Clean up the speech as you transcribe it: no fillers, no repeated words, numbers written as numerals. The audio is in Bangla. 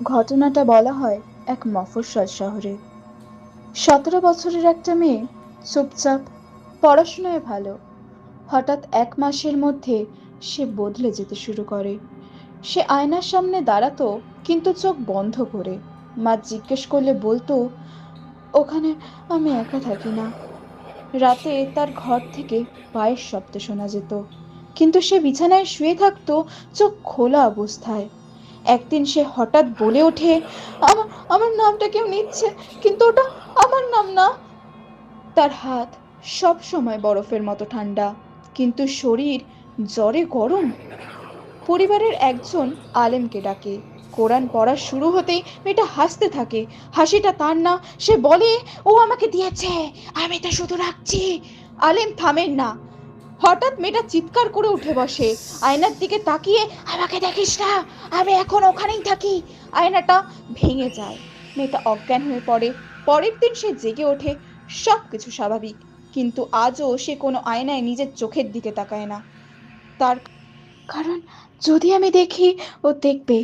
ঘটনাটা বলা হয় এক মফস্বল শহরে। 17 বছরের একটা মেয়ে, চুপচাপ, পড়াশোনায় ভালো। হঠাৎ 1 মাসের মধ্যে সে বদলে যেতে শুরু করে। সে আয়নার সামনে দাঁড়াতো, কিন্তু চোখ বন্ধ করে। মা জিজ্ঞেস করলে বলতো, ওখানে আমি একা থাকি না। রাতে তার ঘর থেকে পায়ের শব্দ শোনা যেত, কিন্তু সে বিছানায় শুয়ে থাকতো, চোখ খোলা অবস্থায়। একদিন সে হঠাৎ বলে ওঠে, আমার আমার নামটা কেউ নিচ্ছে, কিন্তু ওটা আমার নাম না। তার হাত সব সময় বরফের মতো ঠান্ডা, কিন্তু শরীর জ্বরে গরম। পরিবারের একজন আলেমকে ডাকে। কোরআন পড়া শুরু হতেই মেয়েটা হাসতে থাকে। হাসিটা তার না, সে বলে, ও আমাকে দিয়েছে, আমি তা শুধু রাখছি। আলেম থামেন না। হঠাৎ মেয়েটা চিৎকার করে উঠে বসে, আয়নার দিকে তাকিয়ে, আমাকে দেখিস না, আমি এখন ওখানেই থাকি। আয়নাটা ভেঙে যায়, মেয়েটা অজ্ঞান হয়ে পড়ে। পরের দিন সে জেগে ওঠে, সবকিছু স্বাভাবিক, কিন্তু আজও সে কোনো আয়নায় নিজের চোখের দিকে তাকায় না। তার কারণ, যদি আমি দেখি, ও দেখবে।